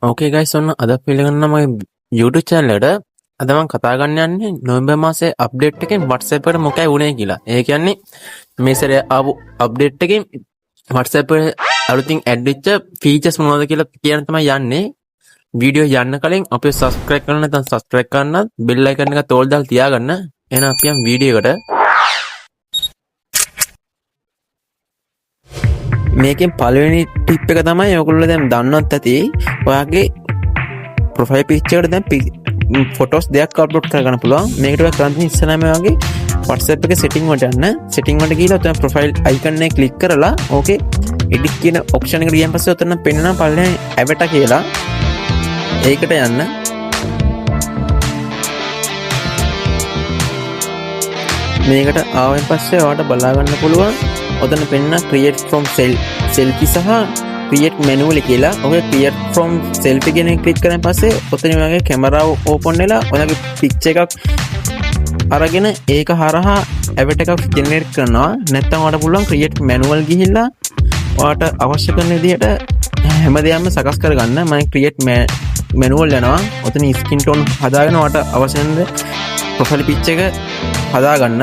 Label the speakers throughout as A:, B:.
A: ඕකේ guys ඔන්න අද පිළිගන්න මගේ YouTube channel එකට අද මම කතා කරන්න යන්නේ නොවැම්බර් මාසයේ අප්ඩේට් එකෙන් WhatsApp එකට මොකයි වුනේ කියලා. ඒ කියන්නේ මේ සැරේ ආපු අප්ඩේට් එකෙන් WhatsApp එකේ අලුතින් ඇඩ් වෙච්ච ෆීචර්ස් මොනවද කියලා කියන තමයි යන්නේ. වීඩියෝ යන්න කලින් අපිව subscribe කරන්න නැත්නම් subscribe කරන්න bell icon එක තෝල් දාලා තියාගන්න. එහෙනම් අපි යමු වීඩියෝ එකට. මේකෙන් පළවෙනි ටිප් එක තමයි ඔයගොල්ලෝ දැන් දන්නවත් ඇති ඔයාගේ ප්‍රොෆයිල් පික්චර් එකට දැන් ෆොටෝස් දෙකක් අප්ලෝඩ් කරගන්න පුළුවන්. මේකට ඔයා කරන්නේ ඉස්සෙල්ලාම ඔයාගේ WhatsApp එකේ setting වලට යන්න. setting වලට ගිහලා ඔතන ප්‍රොෆයිල් icon එක ක්ලික් කරලා ඕකේ edit කියන option එකට ගියන් පස්සේ ඔතන පෙන්නන පල්ලෙන් avatar කියලා ඒකට යන්න. මේකට ආවෙන් පස්සේ ඔයාලට බලා ගන්න පුළුවන් ඔතන පෙන්න create from selfie සහ create manually කියලා. ඔය create from selfie කියන එක ක්ලික් කරන් පස්සේ ඔතන ඔයාගේ කැමරාව ඕපන් වෙලා ඔයාගේ පික්චර් එකක් අරගෙන ඒක හරහා avatar එකක් ජෙනරේට් කරනවා. නැත්නම් ඔයාලට පුළුවන් create manual ගිහිල්ලා ඔයාලට අවශ්‍ය කරන විදිහට හැමදේම සකස් කරගන්න. මම create manual යනවා. ඔතන skin tone හදාගෙන ඔයාලට අවශ්‍ය වෙන profile picture එක හදාගන්න.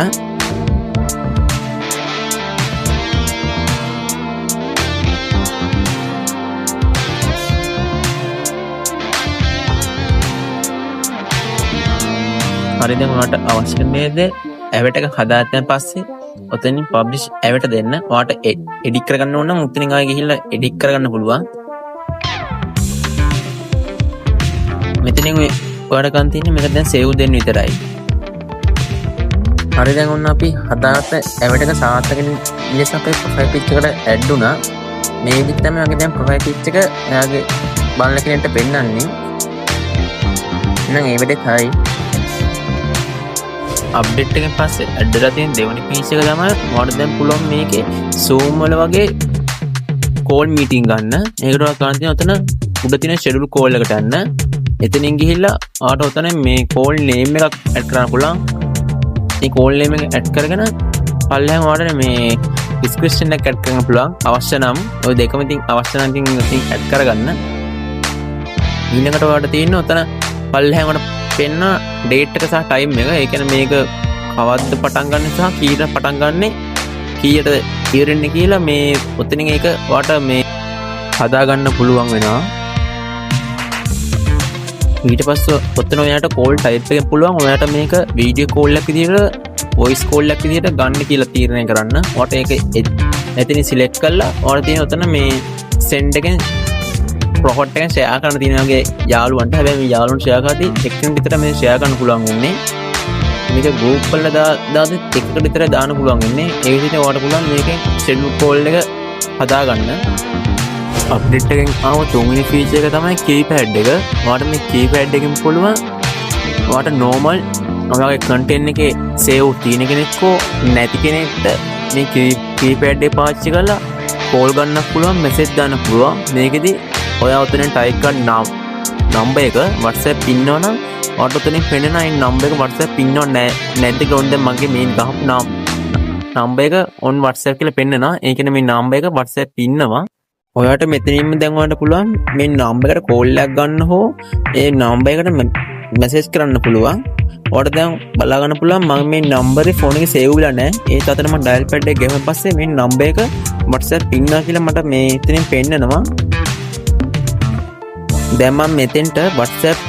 A: හරි දැන් ඔයාලට අවශ්‍ය මේ දේ avatar එක හදාගත්තන් පස්සේ ඔතනින් publish avatar දෙන්න. ඔයාලට edit කරගන්න ඕන නම් උතනින් ආයෙ ගිහිල්ලා edit කරගන්න පුළුවන්. මෙතනින් ඔයාලට ගන්න තියෙන්නේ මේක දැන් save දෙන්න විතරයි. හරි දැන් ඔන්න අපි හදාගත්ත avatar එක සාර්ථකව ඉලෙස අපේ profile picture එකට add වුණා. මේ විදිහට තමයි අපි දැන් profile picture එක එයාගේ බලන කෙනෙක්ට පෙන්නන්නේ. එහෙනම් ඒ විදිහට හරි අප්ඩේට් එකෙන් පස්සේ ඇඩ් වෙලා තියෙන දෙවෙනි පීස් එක තමයි ඔයාලට දැන් පුළුවන් මේකේ Zoom වල වගේ කෝල් මීටින් ගන්න. ඒකට ඔයාලා කරන්න තියෙන ඔතන උඩ තියෙන schedule call එකට යන්න. එතනින් ගිහිල්ලා ඔයාලට ඔතන මේ call name එකක් ඇඩ් කරන්න පුළුවන්. මේ call name එක ඇඩ් කරගෙන පල්ලෙහාම ඔයාලට මේ description එක ඇඩ් කරන්න පුළුවන්. අවශ්‍ය නම් ඔය දෙකම ඉතින් අවශ්‍ය නම් ඉතින් ඇඩ් කරගන්න. ඊළඟට ඔයාලට තියෙන්නේ ඔතන පල්ලෙහාම ඔයාලට පෙන්න ඩේට් එක සහ ටයිම් එක. ඒ කියන්නේ මේක කවද්ද පටන් ගන්න සහ කීයට පටන් ගන්නෙ කීයට ඉවරෙන්නේ කියලා මේ ඔතනින් ඒක ඔයාලට මේ හදා ගන්න පුළුවන් වෙනවා. ඊට පස්සේ ඔතන ඔයාලට කෝල් ටයිප් එකෙන් පුළුවන් ඔයාලට මේක වීඩියෝ කෝල් එකක් විදිහට වොයිස් කෝල් එකක් විදිහට ගන්න කියලා තීරණය කරන්න. ඔයාලට ඒක එතනින් සිලෙක්ට් කරලා ඔයාලට තියෙන ඔතන මේ send එකෙන් ප්‍රොෆයිල් එකෙන් ෂෙයා කරන්න තියෙනවාගේ යාළුවන්ට. හැබැයි මේ යාළුවන්ට ෂෙයා කරද්දී එක්කෙනෙක් විතර මේ ෂෙයා කරන්න පුළුවන් වෙන්නේ. මේක ගෲප් වල දාද්දි එකට විතර දාන්න පුළුවන් වෙන්නේ. ඒ විදිහට ඔයාලට පුළුවන් මේකෙන් schedule call එක හදාගන්න. අප්ඩේට් එකෙන් ආව තුන්වෙනි ෆීචර් එක තමයි keypad එක. ඔයාලට මේ keypad එකෙන් පුළුවන් ඔයාලට normal ඔයාගේ content එකේ save තියෙන කෙනෙක්කෝ නැති කෙනෙක්ට මේ keypad එක පාවිච්චි කරලා call ගන්න පුළුවන්, message දාන්න පුළුවන්. මේකෙදි ඔයා ඔතනින් ටයිප් කරන නම්බර් එක WhatsApp ඉන්නවනම් ඔයාලට ඔතනින් පෙන්නන ඒ නම්බර් එක WhatsApp ඉන්නව නැද්ද කියලා ඔන්න දැන් මගේ මේ ගහපු නම්බර් එක on WhatsApp කියලා පෙන්නනවා. ඒ කියන්නේ මේ නම්බර් එක WhatsApp ඉන්නවා. ඔයාලට මෙතනින්ම දැන් ඔයාලට පුළුවන් මේ නම්බර් එකට කෝල් එකක් ගන්න හෝ ඒ නම්බර් එකට මැසේජ් කරන්න පුළුවන්. ඔයාලට දැන් බලා ගන්න පුළුවන් මම මේ නම්බරේ ෆෝන් එකේ සේව් වෙලා නැහැ. ඒත් අතන මම ඩයල් පැඩ් එක ගෙවුවන් පස්සේ මේ නම්බර් එක WhatsApp ඉන්නවා කියලා මට මේ එතනින් පෙන්නනවා. දැන් මම මෙතෙන්ට WhatsApp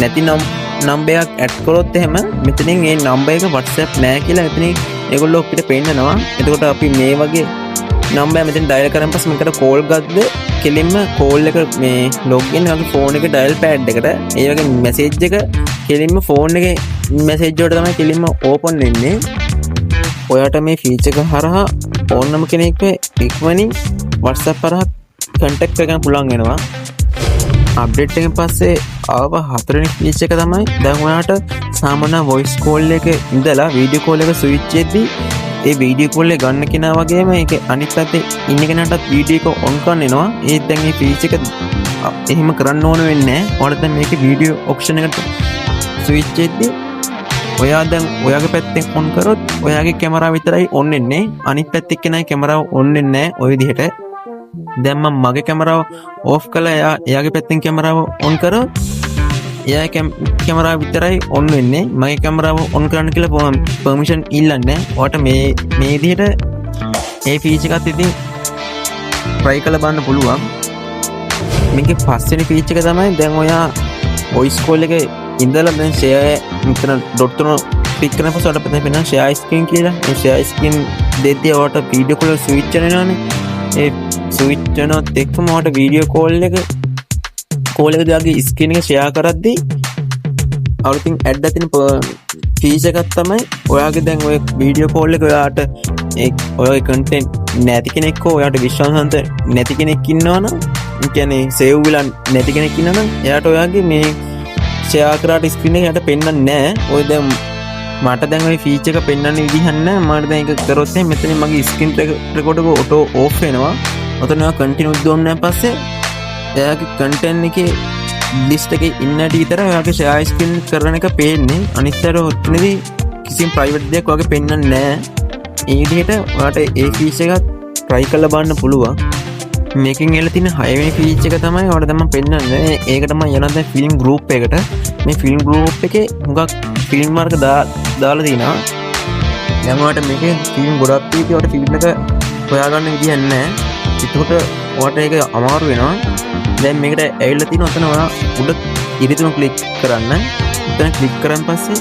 A: නැති නම්බර් එකක් ඇඩ් කරොත් එහෙම මෙතනින් මේ නම්බර් එක WhatsApp නැහැ කියලා මෙතනින් ඒගොල්ලෝ අපිට පෙන්නනවා. එතකොට අපි මේ වගේ නම්බර් මෙතෙන් ඩයල් කරන් පස්සේ මේකට කෝල් ගත්තද කෙලින්ම කෝල් එක මේ ලොග්ඉන් වගේ ෆෝන් එකේ ඩයල් පෑඩ් එකට ඒ වගේ මැසේජ් එක කෙලින්ම ෆෝන් එකේ මැසේජ් වලට තමයි කෙලින්ම ඕපන් වෙන්නේ. ඔයාට මේ ෆීචර් එක හරහා ඕනම කෙනෙක්ව ඉක්මනින් WhatsApp හරහා කන්ටැක්ට් කරගන්න පුළුවන් වෙනවා. අප්ඩේට් එකෙන් පස්සේ ආව හතරවෙනි ෆීචර් එක තමයි දැන් ඔයාලට සාමාන්‍ය වොයිස් කෝල් එක ඉඳලා වීඩියෝ කෝල් එක ස්විච් වෙද්දී ඒ වීඩියෝ කෝල් එක ගන්න කෙනා වගේම ඒක අනිත් පැත්තේ ඉන්න කෙනාටත් වීඩියෝ එක ඔන් කරන්න එනවා. ඒත් දැන් මේ ෆීචර් එක එහෙම කරන්න ඕන වෙන්නේ නැහැ. ඔයාලට දැන් මේකේ වීඩියෝ ඔප්ෂන් එකට ස්විච් වෙද්දී ඔයා දැන් ඔයාගේ පැත්තෙන් ඔන් කරොත් ඔයාගේ කැමරාව විතරයි ඔන් වෙන්නේ. අනිත් පැත්තේ කෙනාගේ කැමරාව ඔන් වෙන්නේ නැහැ. ওই විදිහට දැන් මම මගේ කැමරාව ඕෆ් කළා එයාගේ පැත්තෙන් කැමරාව ඔන් කරොත් එයා කැමරාව විතරයි ඔන් වෙන්නේ මගේ කැමරාව ඔන් කරන්න කියලා පර්මිෂන් ඉල්ලන්නේ ඔයාට මේ විදිහට ඒ ෆීචර් එකත් ඉතින් try කරලා බලන්න පුළුවන් මේකේ පස්වෙනි ෆීචර් එක තමයි දැන් ඔයා voice call එකේ ඉඳලා දැන් share මෙතන dot තුන ක්ලික් කරන පස්සේ ඔයාලට පේනවා share screen කියලා. ඒ share screen දෙද්දී ඔයාලට video call switch වෙනවානේ. ඒ switch වෙනවත් එක්කම ඔයාලට video call එක දාගේ screen එක share කරද්දී අලුතින් add ඇතින feature එකක් තමයි ඔයාගේ දැන් ඔය video call එක ඔයාට ඔයාගේ content නැති කෙනෙක් හෝ ඔයාට විශ්වාසන්ත නැති කෙනෙක් ඉන්නවනම් කියන්නේ save වෙලා නැති කෙනෙක් ඉන්නවනම් එයාට ඔයාගේ මේ share කරාට screen එක යට පෙන්වන්නේ නැහැ. ඔය දැන් මට දැන් ওই ෆීචර් එක පෙන්වන්න විදිහක් නැහැ. මට දැන් ඒක කරොත් මෙතන මගේ ස්ක්‍රීන් රෙකෝඩර් එක ඔටෝ ඕෆ් වෙනවා. ඔතන ඔයා කන්ටිනියු දුන්නාන් පස්සේ එයාගේ කන්ටෙන්ට් එකේ ලිස්ට් එකේ ඉන්නට විතර ඔයාගේ ෂෙයා ස්ක්‍රීන් කරන එක පේන්නේ. අනිත් අර ඔතනදී කිසිම ප්‍රයිවට් දෙයක් ඔයාගේ පෙන්වන්නේ නැහැ. ඒ විදිහට ඔයාට ඒ ෆීචර් එකත් try කරලා බලන්න පුළුවන්. මේකෙන් එළ තියෙන 6 වෙනි ෆීචර් එක තමයි ඔයාලට දැන් මම පෙන්වන්නේ. ඒකට මම යනවා දැන් ෆිල්ම් ගෲප් එකට. මේ ෆිල්ම් ගෲප් එකේ හුඟක් ෆිල්ම් වර්ග දාලා තිනවා. දැන් ඔයාලට මේකේ ෆිල්ම් ගොඩක් තියෙනවා. ඔයාලට ෆිල්ම් එක හොයාගන්න විදියක් නැහැ. ඒකට ඔයාලට ඒක අමාරු වෙනවා. දැන් මේකට ඇවිල්ලා තියෙන ඔතන ඔයා උඩ ඉරිතුන ක්ලික් කරන්න. එතන ක්ලික් කරන් පස්සේ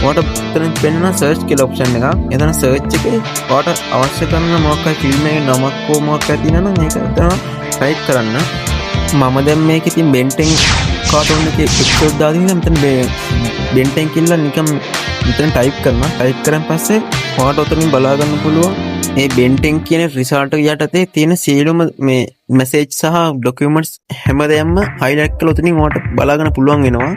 A: ඔයාලට එතන පෙන්වන සර්ච් කියලා ඔප්ෂන් එකක්. එතන සර්ච් එකේ ඔයාලට අවශ්‍ය කරන මොකක් හරි ෆිල්ම් එකේ නමක් හෝ මොකක් හරි තියෙනවා නම් ඒක එතන ටයිප් කරන්න. මම දැන් මේකේ තියෙන බෙන්ටෙන් කාටුන් එකේ එපිසෝඩ් දාලා තියෙනවා. මෙතන බෙන්ටෙන් කියලා නිකන් මෙතන ටයිප් කරනවා. ටයිප් කරන් පස්සේ ඔයාලට ඔතනින් බලා ගන්න පුළුවන් මේ බෙන්ටෙන් කියන රිසල්ට් යටතේ තියෙන සියලුම මේ මැසේජ් සහ ඩොකියුමන්ට්ස් හැමදේම හයිලයිට් කරලා උතනින් ඔයාලට බලා ගන්න පුළුවන් වෙනවා.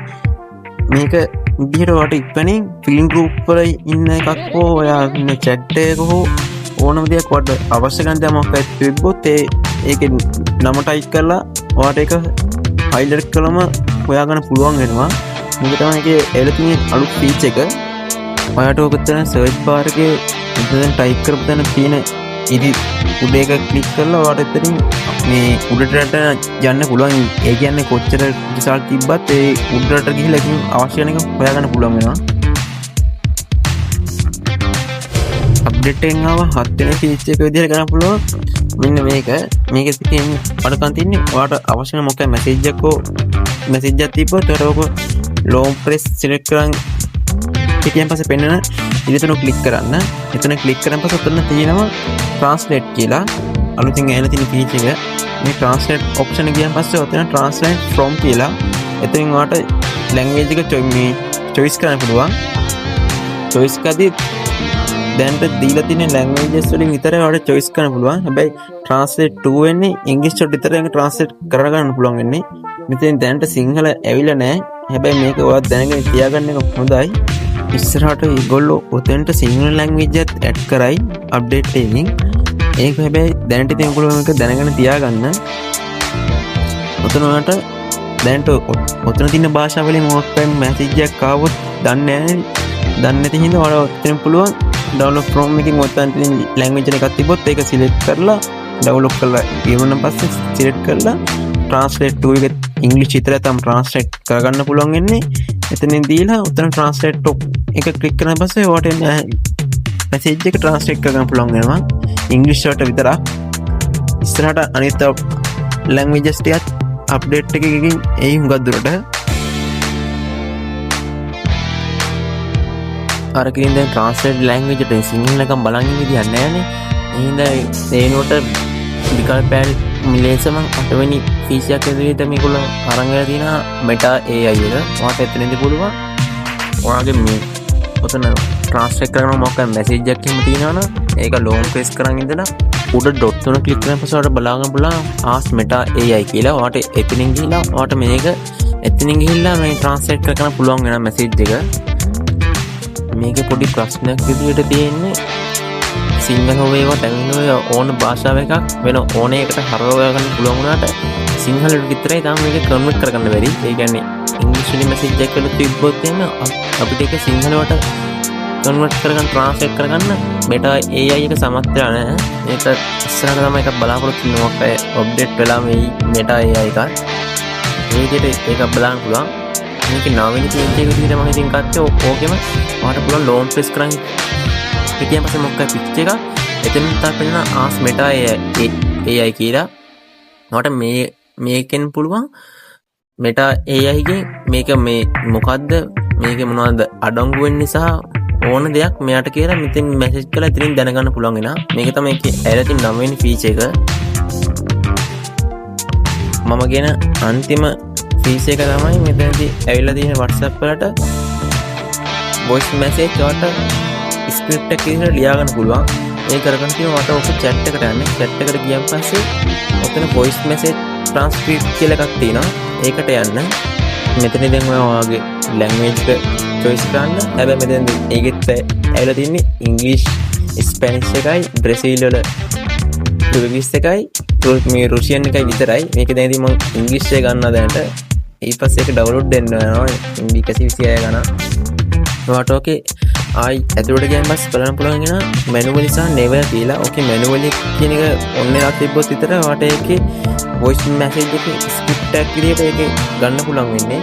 A: මේක විදිහට ඔයාලට ඉක්මනින් ෆිල්ම් ගෲප් වල ඉන්න එකක් හෝ ඔයා ඉන්න chat එකක හෝ ඕනම දෙයක් ඔයාලට අවශ්‍ය කරන දේ මොකක්ද තිබ්බොත් ඒකේ නම ටයිප් කරලා ඔයාලට ඒක හයිලයිට් කළම හොයා ගන්න පුළුවන් වෙනවා. මේක තමයි ඒකේ එළ තියෙන අලුත් ෆීචර් එක. ඔයාලට ඔක තමයි සර්ච් බාර් එකේ ඉතින් ටයිප් කරපු තැන තියෙන ඉදි උඩ එක ක්ලික් කරලා ඔයාලට එතනින් මේ උඩට යන්න පුළුවන්. ඒ කියන්නේ කොච්චර රිසල්ට් තිබ්බත් ඒ උඩට ගිහිල්ලා ඉතින් අවශ්‍ය වෙන එක හොයාගන්න පුළුවන් වෙනවා. අප්ඩේට් එකෙන් ආව 7 වෙනි ෆීචර් එක විදිහට ගන්න පුළුවන්. මෙන්න මේකේ තියෙන අඩකම් තියෙන්නේ ඔයාලට අවශ්‍ය වෙන මොකක්ද මැසේජ් එකක් හෝ මැසේජ් එකක් තිබ්බොත් ඔයාලට ඔක ලොන්ග් ප්‍රෙස් සිලෙක්ට් කරන් ඊටෙන් පස්සේ පෙන්නන ඉතින් ක්ලික් කරන්න. එතන ක්ලික් කරන් පස්සේ ඔතන තියෙනවා ට්‍රාන්ස්ලේට් කියලා අලුතින් ඇවිල්ලා තියෙන ෆීචර් එක. මේ ට්‍රාන්ස්ලේට් ඔප්ෂන් එක ගියන් පස්සේ ඔතන ට්‍රාන්ස්ලේට් ෆ්‍රොම් කියලා එතනින් ඔයාලට ලැන්ග්වේජ් එක චොයිස් කරන්න පුළුවන්. චොයිස් කරද්දී දැන්ට දීලා තියෙන ලැන්ග්වේජස් වලින් විතරයි ඔයාලට චොයිස් කරන්න පුළුවන්. හැබැයි ට්‍රාන්ස්ලේට් 2 වෙන්නේ ඉංග්‍රීසි වලට විතරයි ඒක ට්‍රාන්ස්ලේට් කරගන්න පුළුවන් වෙන්නේ. මෙතෙන් දැන්ට සිංහල ඇවිල්ලා නැහැ. හැබැයි මේක ඔයාලා දැනගෙන තියාගන්න එක හොඳයි. ඉස්සරහට ඒගොල්ලෝ ඔතෙන්ට සිංහල ලැන්ග්වේජ් එකත් ඇඩ් කරයි අප්ඩේට් එකකින්. ඒක හැබැයි දැනට ඉතින් ඔයගොල්ලෝ මේක දැනගෙන තියාගන්න. ඔතන ඔයාලට දැනට ඔතන තියෙන භාෂාවලින් මොකක්ද මැසේජ් එකක් ආවොත් දන්නේ නැති හින්දා ඔයාලා ඔතන පුළුවන් ඩවුන්ලෝඩ් ෆ්‍රොම් එකකින් ඔතන තියෙන ලැන්ග්වේජ් එකක් තිබ්බොත් ඒක සිලෙක්ට් කරලා ඩවුන්ලෝඩ් කරලා ඊවන්න පස්සේ සිලෙක්ට් කරලා ට්‍රාන්ස්ලේට් ටූල් එක ඉංග්‍රීසි විතරයි තම ට්‍රාන්ස්ලේට් කරගන්න පුළුවන් වෙන්නේ. එතනින් දීලා උතන ට්‍රාන්ස්ලේට් එක ක්ලික් කරන පස්සේ ඔයාලට මැසේජ් එක ට්‍රාන්ස්ලේට් කරගන්න පුළුවන් වෙනවා ඉංග්‍රීසි වලට විතරක්. ඉස්සරහට අනිත් ලැන්ග්වේජස් ටිකත් අප්ඩේට් එකකින් එයි හුඟක් දුරට අර කින් දැන් ට්‍රාන්ස්ලේට් ලැන්ග්වේජ් එකට සිංහල එකක් බලන් ඉන්න විදියක් නැහැනේ. එහෙනම් ඒනොට විකල්පයන් මිලේසම 8 වෙනි ෆීචර් එක විදිහට මේගොල්ලෝ අරන් ගලා තියෙනවා මෙටා AI එක. ඔයාලට එතනදී පුළුවන් ඔයාගේ මේ ඔතන ට්‍රාන්ස්ලේට් කරන මොකක්ද මැසේජ් එකක් එහෙම තියෙනවනම් ඒක ලොන්ග් ප්‍රෙස් කරන් ඉඳලා උඩ ඩොට් තුන ක්ලික් කරන පස්සේ ඔයාලට බලාගන්න පුළුවන් ask meta AI කියලා. ඔයාලට එතනින් ගිහිල්ලා ඔයාලට මේක එතනින් ගිහිල්ලා මේ ට්‍රාන්ස්ලේට් කරන්න පුළුවන් වෙන මැසේජ් එක. මේකේ පොඩි ප්‍රශ්නයක් විදිහට තියෙන්නේ සිංහල වේවා තමිල් වේවා ඕන භාෂාව එකක් වෙන ඕන එකට හරවා ගන්න පුළුවන් වුණාට සිංහලට විතරයි තාම මේක කන්වර්ට් කරගන්න බැරි. ඒ කියන්නේ ඉංග්‍රීසි වලින් මැසේජ් එකක් වල තිබ්බොත් එහෙම අපිට ඒක සිංහලවට කන්වර්ට් කරගන්න ට්‍රාන්ස්ලේට් කරගන්න Meta AI එක සමත් වෙලා නැහැ. ඒක ඉස්සරහට තමයි එකක් බලාපොරොත්තු වෙනවා. අප්ඩේට් වෙලා මේ Meta AI එක. මේ විදිහට ඒක බලන්න පුළුවන්. මේක නවවෙනි චේන්ජ් එක විදිහට මම ඉතින් ගත්තේ ඕකෙම ඔයාලට පුළුවන් ලෝන් ප්‍රෙස් කරන් පිටියෙන් පස්සේ මොකක්ද පිච් එක එතන තමයි ආස් Meta AI කියලා. ඔයාලට මේකෙන් පුළුවන් Meta AI ගේ මේක මේ මොකද්ද මේක මොනවද අඩංගු වෙන්නේ සහ ඕන දෙයක් මෙයාට කියලා මෙතෙන් මැසේජ් කරලා ඉතින් දැනගන්න පුළුවන් වෙනවා. මේක තමයි ඒකේ ඇරලා තියෙන 9 වෙනි ෆීචර් එක. මම කියන අන්තිම ෆීචර් එක තමයි මෙතනදී ඇවිල්ලා තියෙන WhatsApp වලට voice message වලට ස්ක්‍රිප්ට් එකක් විදිහට ලියා ගන්න පුළුවන්. ඒ කරගෙන තියෙනවා ඔක chat එකට යන්නේ. chat එකට ගියන් පස්සේ ඔතන voice message transcript කියලා එකක් තියෙනවා. ඒකට යන්න. මෙතනදී දැන් ඔයාගේ language එක choice කරන්න. හැබැයි මෙතෙන්දී ඒකෙත් ඇවිල්ලා තියෙන්නේ English, Spanish එකයි, Brazil වල Portuguese එකයි, මේ Russian එකයි විතරයි. මේක දැන් ඉතින් මම English එක ගන්නවා දැනට. ඊට පස්සේ ඒක download දෙන්න වෙනවා. MB 126 ගණන්. ඔයාට ඕකේ ආයි ඇතුළට ගියන් පස්සේ බලන්න පුළුවන් වෙනවා manually සහ never කියලා. ඕකේ manually කියන එක ඔන්න එකක් තිබ්බොත් විතර ඔයාට ඒකේ voice message එකේ script එකක් විදිහට ඒකේ ගන්න පුළුවන් වෙන්නේ.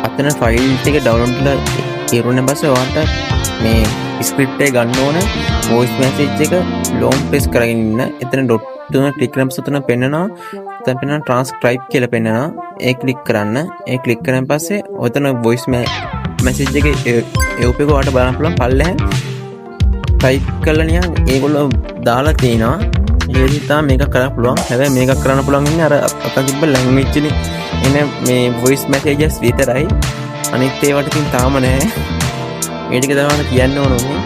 A: අතන ෆයිල් එක ඩවුන්ලෝඩ් කරලා ඉරුණෙන් පස්සේ ඔයාට මේ ස්ක්‍රිප්ට් එක ගන්න ඕන voice message එක long press කරගෙන ඉන්න. එතන dot තුන ක්ලික් කරන් පස්සේ උතන පෙන්නනවා. එතන පෙන්නනවා transcribe කියලා පෙන්නනවා. ඒ ක්ලික් කරන්න. ඒ ක්ලික් කරන් පස්සේ ඔතන voice message එකේ ඒකේ ඔයාට බලන්න පුළුවන් පල්ලෙහාන් type කරලා නිකන් ඒගොල්ලෝ දාලා තිනවා. ඒ විදිහට තමයි මේක කරන්න පුළුවන්. හැබැයි මේක කරන්න පුළුවන් ඉන්නේ අර අතන තිබ්බ language එකේ එන මේ voice messages විතරයි. අනිත් ඒවට ඉතින් තාම නැහැ. මේ ටික තමයි කියන්න ඕනේ.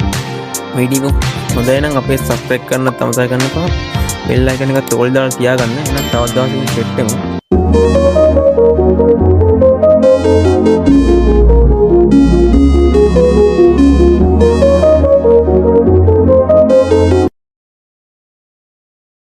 A: වීඩියෝ හොඳයි නම් අපේ subscribe කරන්න අමතක කරන්න එපා. bell icon එක තෝල් දාලා තියාගන්න. එහෙනම් තවත් දවසකින් සෙට් වෙමු.